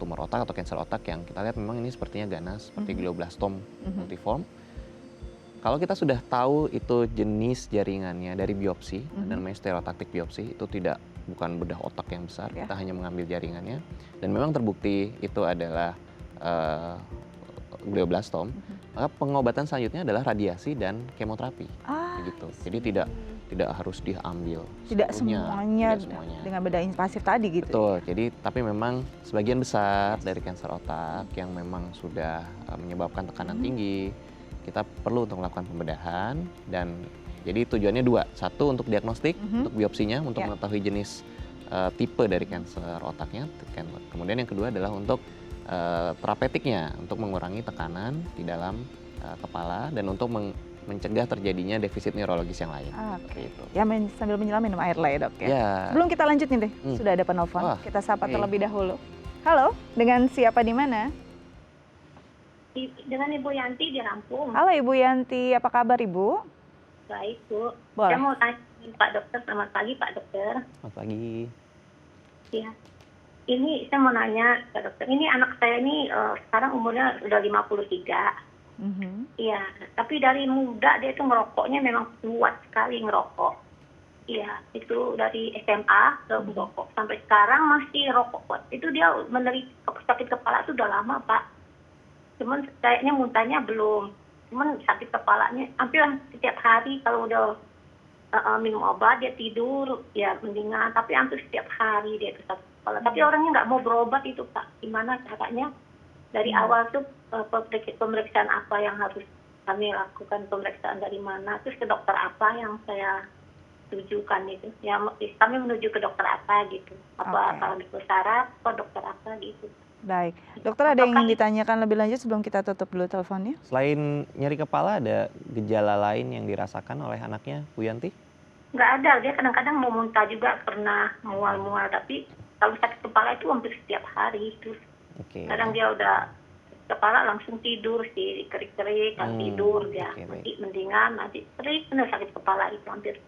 tumor otak atau kanker otak yang kita lihat memang ini sepertinya ganas, seperti glioblastoma multiforme. Kalau kita sudah tahu itu jenis jaringannya dari biopsi, dan namanya stereotactic biopsi, itu bukan bedah otak yang besar, kita hanya mengambil jaringannya, dan memang terbukti itu adalah glioblastoma, maka pengobatan selanjutnya adalah radiasi dan kemoterapi, gitu. Jadi tidak harus diambil tidak semuanya dengan bedah invasif tadi gitu. Betul. Jadi tapi memang sebagian besar dari kanker otak yang memang sudah menyebabkan tekanan tinggi, kita perlu untuk melakukan pembedahan. Dan jadi tujuannya dua, satu untuk diagnostik, untuk biopsinya, untuk mengetahui jenis tipe dari kanker otaknya. Kemudian yang kedua adalah untuk terapeutiknya, untuk mengurangi tekanan di dalam kepala dan untuk mencegah terjadinya defisit neurologis yang lain. Gitu. Ya sambil menyelam minum air lah ya dok ya. Sebelum kita lanjutin deh, sudah ada penelpon, kita sapa terlebih dahulu. Halo, dengan siapa di mana? Dengan Ibu Yanti di Lampung. Halo Ibu Yanti, apa kabar Ibu? Baik Bu. Boleh. Saya mau tanya Pak Dokter, selamat pagi Pak Dokter. Selamat pagi. Iya. Ini saya mau nanya Pak Dokter, ini anak saya ini sekarang umurnya udah 53. Iya, tapi dari muda dia itu ngerokoknya memang kuat sekali ngerokok. Iya, itu dari SMA ke merokok sampai sekarang masih rokok kuat. Itu dia menderita sakit kepala itu udah lama Pak. Cuman kayaknya muntahnya belum. Cuman sakit kepalanya hampir setiap hari kalau udah minum obat dia tidur ya mendingan. Tapi hampir setiap hari dia itu sakit kepala. Tapi orangnya nggak mau berobat itu Pak. Gimana caranya? Dari awal tuh pemeriksaan apa yang harus kami lakukan, pemeriksaan dari mana, terus ke dokter apa yang saya tujukan itu. Ya kami menuju ke dokter apa gitu. Apa kalau di saraf, ke dokter apa gitu. Baik, dokter ada yang ingin ditanyakan lebih lanjut sebelum kita tutup dulu teleponnya? Selain nyeri kepala, ada gejala lain yang dirasakan oleh anaknya, Bu Yanti? Nggak ada, dia kadang-kadang mau muntah juga, pernah mual-mual, tapi kalau sakit kepala itu hampir setiap hari. Terus kadang dia udah kepala langsung tidur sih, kerik-kerik, tidur dia. Nanti mendingan, nanti sering benar sakit kepala itu hampir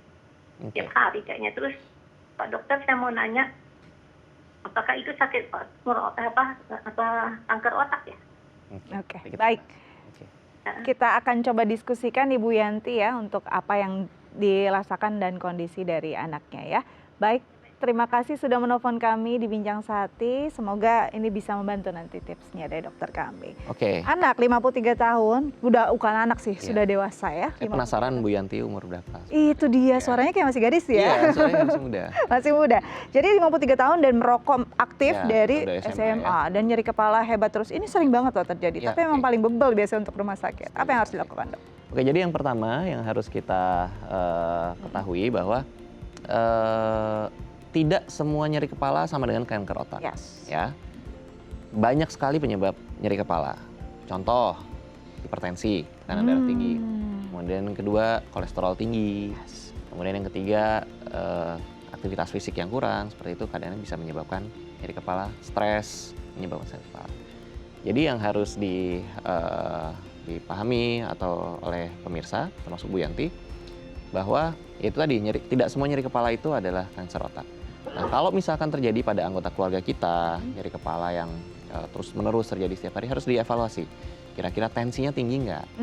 setiap hari kayaknya. Terus Pak Dokter saya mau nanya, apakah itu sakit kanker otak ya? Oke, baik. Kita akan coba diskusikan Ibu Yanti ya untuk apa yang dirasakan dan kondisi dari anaknya ya. Baik, terima kasih sudah menelpon kami di Bincang Sehati. Semoga ini bisa membantu nanti tipsnya dari dokter kami. Anak 53 tahun, bukan anak sih, sudah dewasa ya. Saya penasaran Bu Yanti umur berapa? Itu dia, suaranya kayak masih gadis ya. Iya, suaranya masih muda. Masih muda. Jadi 53 tahun dan merokok aktif dari SMA dan nyeri kepala hebat terus. Ini sering banget loh terjadi, tapi memang paling bebel biasanya untuk rumah sakit. Apa yang harus dilakukan dok? Oke, jadi yang pertama yang harus kita ketahui bahwa tidak semua nyeri kepala sama dengan kanker otak. Ya, banyak sekali penyebab nyeri kepala. Contoh, hipertensi, tekanan darah tinggi. Kemudian yang kedua, kolesterol tinggi. Kemudian yang ketiga, aktivitas fisik yang kurang. Seperti itu kadang-kadang bisa menyebabkan nyeri kepala. Stres menyebabkan nyeri kepala. Jadi yang harus dipahami atau oleh pemirsa, termasuk Bu Yanti, bahwa itu tadi tidak semua nyeri kepala itu adalah kanker otak. Nah, kalau misalkan terjadi pada anggota keluarga kita, nyeri kepala yang terus-menerus terjadi setiap hari, harus dievaluasi. Kira-kira tensinya tinggi nggak?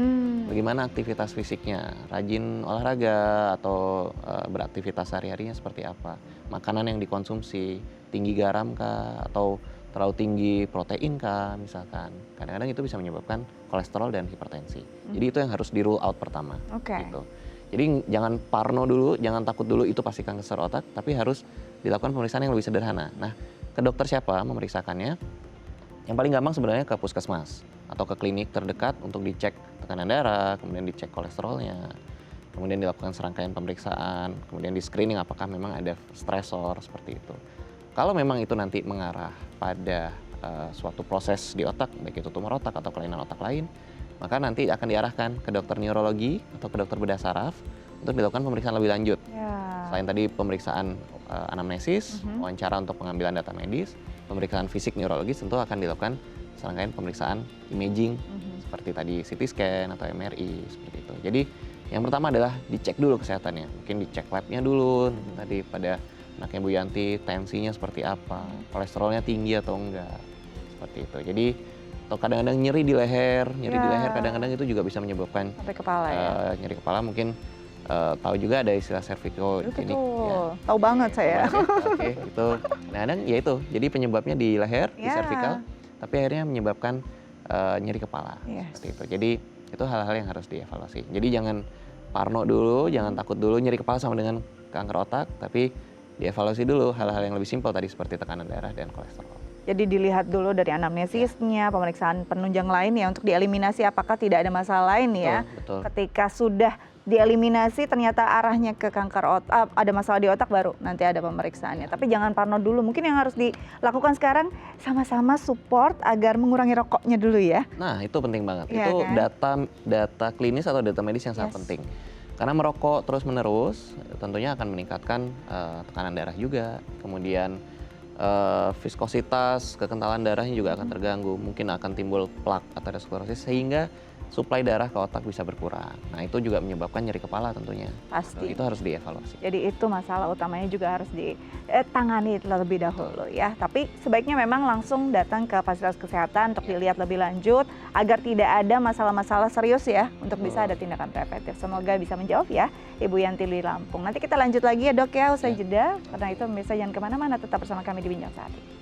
Bagaimana aktivitas fisiknya? Rajin olahraga atau beraktivitas sehari-harinya seperti apa? Makanan yang dikonsumsi, tinggi garam kah? Atau terlalu tinggi protein kah misalkan? Kadang-kadang itu bisa menyebabkan kolesterol dan hipertensi. Jadi itu yang harus di rule out pertama. Gitu. Jadi jangan parno dulu, jangan takut dulu itu pasti kanker otak, tapi harus dilakukan pemeriksaan yang lebih sederhana. Nah, ke dokter siapa memeriksakannya? Yang paling gampang sebenarnya ke puskesmas atau ke klinik terdekat untuk dicek tekanan darah, kemudian dicek kolesterolnya, kemudian dilakukan serangkaian pemeriksaan, kemudian di screening apakah memang ada stresor seperti itu. Kalau memang itu nanti mengarah pada suatu proses di otak, baik itu tumor otak atau kelainan otak lain, maka nanti akan diarahkan ke dokter neurologi atau ke dokter bedah saraf untuk dilakukan pemeriksaan lebih lanjut. Selain tadi pemeriksaan anamnesis, wawancara untuk pengambilan data medis, pemeriksaan fisik neurologis tentu akan dilakukan serangkaian pemeriksaan imaging seperti tadi CT scan atau MRI seperti itu. Jadi yang pertama adalah dicek dulu kesehatannya, mungkin dicek labnya dulu tadi pada anaknya Bu Yanti, tensinya seperti apa, kolesterolnya tinggi atau enggak, seperti itu. Jadi atau kadang-kadang nyeri di leher kadang-kadang itu juga bisa menyebabkan sampai kepala nyeri kepala. Mungkin tahu juga ada istilah cervicogenic ya. Tahu banget saya. Oke, itu kadang-kadang ya itu. Jadi penyebabnya di leher, di cervical, tapi akhirnya menyebabkan nyeri kepala seperti itu. Jadi itu hal-hal yang harus dievaluasi. Jadi jangan parno dulu, jangan takut dulu nyeri kepala sama dengan kanker otak, tapi dievaluasi dulu hal-hal yang lebih simpel tadi seperti tekanan darah dan kolesterol. Jadi dilihat dulu dari anamnesisnya, pemeriksaan penunjang lain ya untuk dieliminasi apakah tidak ada masalah lain ya. Betul. Ketika sudah dieliminasi ternyata arahnya ke kanker otak, ada masalah di otak baru nanti ada pemeriksaannya. Tapi jangan parno dulu. Mungkin yang harus dilakukan sekarang sama-sama support agar mengurangi rokoknya dulu ya. Nah, itu penting banget. Ya, itu kan? data klinis atau data medis yang sangat penting. Karena merokok terus-menerus tentunya akan meningkatkan tekanan darah juga. Kemudian viskositas, kekentalan darahnya juga akan terganggu. Mungkin akan timbul plak aterosklerosis sehingga suplai darah ke otak bisa berkurang. Nah, itu juga menyebabkan nyeri kepala tentunya. Pasti. Itu harus dievaluasi. Jadi itu masalah utamanya juga harus ditangani terlebih dahulu ya. Tapi sebaiknya memang langsung datang ke fasilitas kesehatan untuk dilihat lebih lanjut agar tidak ada masalah-masalah serius ya untuk bisa ada tindakan preventif. Semoga bisa menjawab ya Ibu Yanti di Lampung. Nanti kita lanjut lagi ya Dok ya usai jeda. Karena itu pemirsa jangan kemana-mana, tetap bersama kami di Bincang Sehati.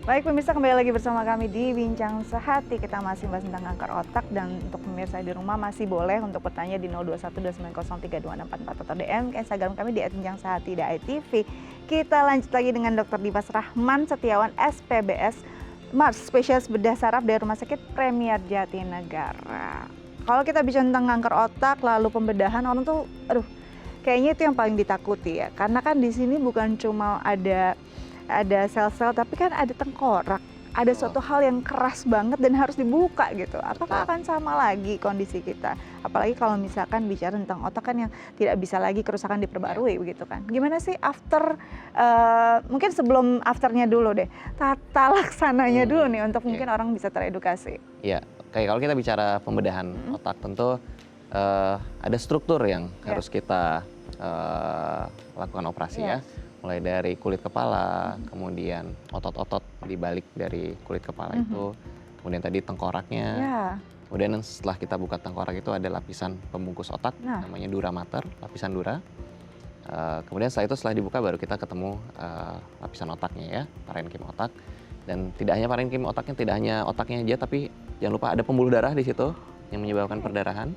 Baik pemirsa, kembali lagi bersama kami di Bincang Sehati. Kita masih bahas tentang kanker otak dan untuk pemirsa di rumah masih boleh untuk bertanya di 0212903264 atau DM ke Instagram kami di @bincang_sehati.tv. Kita lanjut lagi dengan Dr. Dimas Rahman Setiawan SPBS Mars, spesialis bedah saraf dari Rumah Sakit Premier Jatinegara. Kalau kita bicara tentang kanker otak lalu pembedahan, orang tuh kayaknya itu yang paling ditakuti ya. Karena kan di sini bukan cuma ada sel-sel, tapi kan ada tengkorak, ada suatu hal yang keras banget dan harus dibuka gitu. Apakah akan sama lagi kondisi kita? Apalagi kalau misalkan bicara tentang otak kan yang tidak bisa lagi kerusakan diperbarui begitu kan. Gimana sih after, mungkin sebelum afternya dulu deh, tata laksananya dulu nih untuk mungkin orang bisa teredukasi. Iya, kayak kalau kita bicara pembedahan otak tentu ada struktur yang harus kita lakukan operasi ya. Mulai dari kulit kepala, kemudian otot-otot di balik dari kulit kepala itu, kemudian tadi tengkoraknya, kemudian setelah kita buka tengkorak itu ada lapisan pembungkus otak, namanya dura mater, lapisan dura. Kemudian setelah dibuka baru kita ketemu lapisan otaknya ya, parenkim otak. Dan tidak hanya parenkim otaknya, tidak hanya otaknya aja, tapi jangan lupa ada pembuluh darah di situ yang menyebabkan perdarahan.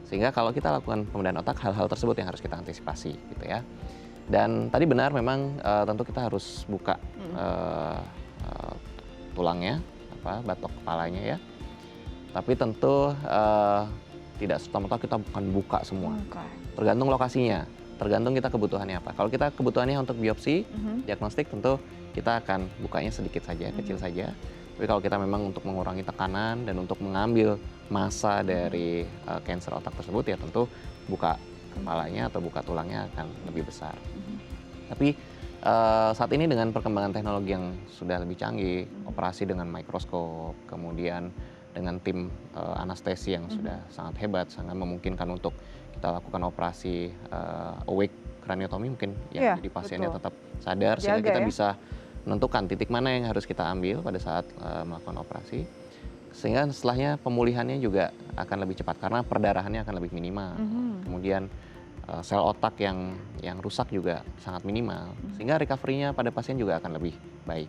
Sehingga kalau kita lakukan pembedahan otak, hal-hal tersebut yang harus kita antisipasi gitu ya. Dan tadi benar memang tentu kita harus buka tulangnya, batok kepalanya ya. Tapi tentu tidak serta-merta kita bukan buka semua. Tergantung lokasinya, tergantung kita kebutuhannya apa. Kalau kita kebutuhannya untuk biopsi, diagnostik tentu kita akan bukanya sedikit saja, kecil saja. Tapi kalau kita memang untuk mengurangi tekanan dan untuk mengambil massa dari kanker otak tersebut ya tentu buka kepalanya atau buka tulangnya akan lebih besar. Tapi saat ini dengan perkembangan teknologi yang sudah lebih canggih, operasi dengan mikroskop, kemudian dengan tim anestesi yang sudah sangat hebat, sangat memungkinkan untuk kita lakukan operasi awake craniotomy mungkin ya, jadi pasiennya tetap sadar sehingga kita bisa menentukan titik mana yang harus kita ambil pada saat melakukan operasi. Sehingga setelahnya pemulihannya juga akan lebih cepat karena perdarahannya akan lebih minimal. Kemudian sel otak yang rusak juga sangat minimal, sehingga recovery-nya pada pasien juga akan lebih baik.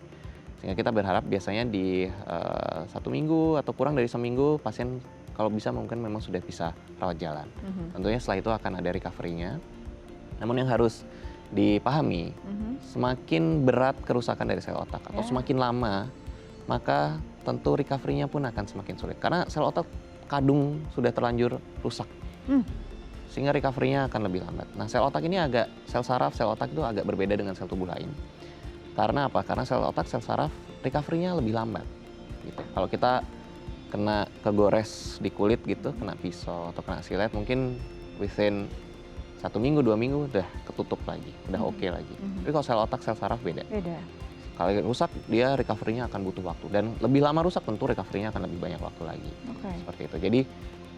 Sehingga kita berharap biasanya di 1 minggu atau kurang dari seminggu pasien kalau bisa mungkin memang sudah bisa rawat jalan. Tentunya setelah itu akan ada recovery-nya. Namun yang harus dipahami, semakin berat kerusakan dari sel otak atau semakin lama, maka tentu recovery-nya pun akan semakin sulit. Karena sel otak kadung sudah terlanjur rusak. Sehingga recovery-nya akan lebih lambat. Nah, sel otak ini sel saraf, sel otak itu agak berbeda dengan sel tubuh lain. Karena apa? Karena sel otak, sel saraf, recovery-nya lebih lambat. Gitu. Kalau kita kena kegores di kulit gitu, kena pisau atau kena silet, mungkin within 1 minggu, 2 minggu udah ketutup lagi, udah oke lagi. Tapi kalau sel otak, sel saraf beda. Kalau rusak, dia recovery-nya akan butuh waktu. Dan lebih lama rusak, tentu recovery-nya akan lebih banyak waktu lagi. Seperti itu. Jadi,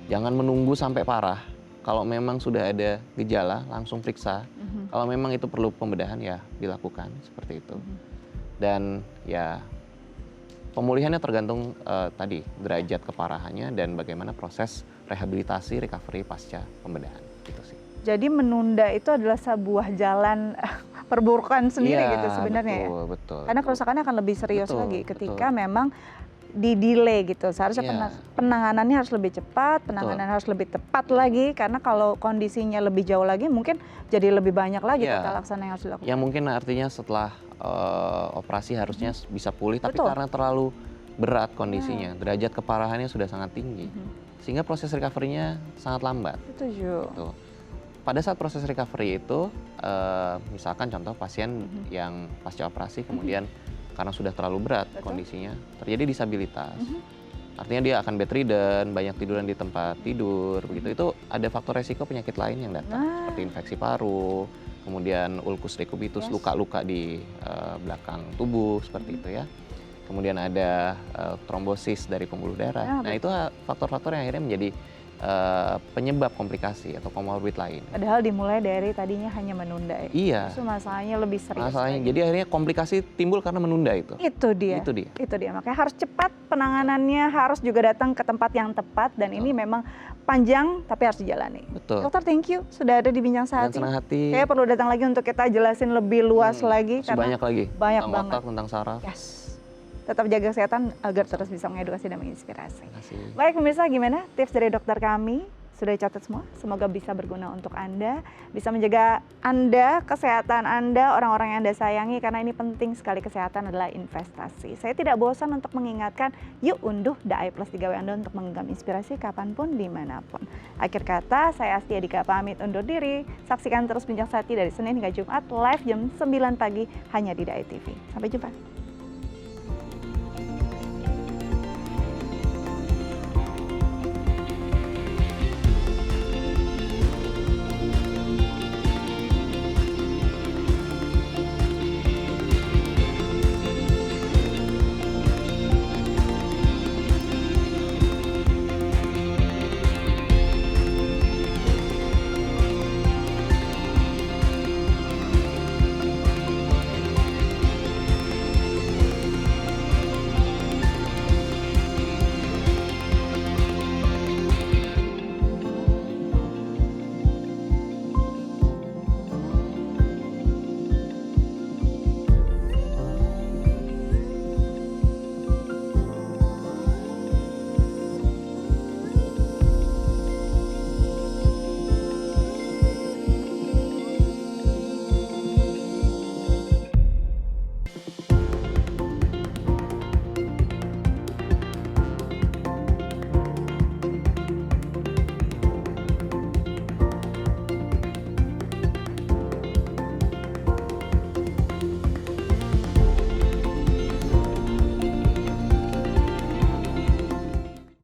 jangan menunggu sampai parah. Kalau memang sudah ada gejala, langsung periksa. Kalau memang itu perlu pembedahan, ya dilakukan seperti itu. Dan ya pemulihannya tergantung tadi derajat keparahannya dan bagaimana proses rehabilitasi, recovery pasca pembedahan. Gitu sih. Jadi menunda itu adalah sebuah jalan perburukan sendiri gitu sebenarnya ya. Betul. Karena kerusakannya akan lebih serius lagi ketika memang di-delay gitu. Seharusnya penanganannya harus lebih cepat, penanganan harus lebih tepat lagi, karena kalau kondisinya lebih jauh lagi mungkin jadi lebih banyak lagi tata laksana yang harus dilakukan. Ya mungkin artinya setelah operasi harusnya bisa pulih, tapi karena terlalu berat kondisinya, derajat keparahannya sudah sangat tinggi, sehingga proses recovery-nya sangat lambat. Setuju. Gitu. Pada saat proses recovery itu, misalkan contoh pasien yang pasca operasi kemudian karena sudah terlalu berat kondisinya, terjadi disabilitas. Artinya dia akan bedridden, banyak tiduran di tempat tidur, begitu. Itu ada faktor resiko penyakit lain yang datang, seperti infeksi paru, kemudian ulcus decubitus, luka-luka di belakang tubuh, seperti itu ya. Kemudian ada trombosis dari pembuluh darah. Nah, itu faktor-faktor yang akhirnya menjadi penyebab komplikasi atau komorbid lain. Padahal dimulai dari tadinya hanya menunda ya. Iya. Itu masalahnya lebih serius. Masalahnya, jadi akhirnya komplikasi timbul karena menunda itu. Itu dia. Makanya harus cepat penanganannya, harus juga datang ke tempat yang tepat, dan ini memang panjang tapi harus dijalani. Betul. Dokter, thank you sudah ada di Bincang Sehati. Senang hati. Kayaknya perlu datang lagi untuk kita jelasin lebih luas lagi. Karena banyak lagi. Banyak tentang banget. Otak, tentang saraf. Tetap jaga kesehatan agar terus bisa mengedukasi dan menginspirasi. Baik pemirsa, gimana tips dari dokter kami? Sudah dicatat semua? Semoga bisa berguna untuk Anda, bisa menjaga Anda, kesehatan Anda, orang-orang yang Anda sayangi, karena ini penting sekali. Kesehatan adalah investasi. Saya tidak bosan untuk mengingatkan, yuk unduh The I Plus 3W Anda untuk menggenggam inspirasi kapanpun, dimanapun. Akhir kata, saya Astia Dika pamit undur diri. Saksikan terus Bincang Sehati dari Senin hingga Jumat, live jam 9 pagi hanya di The I TV. Sampai jumpa.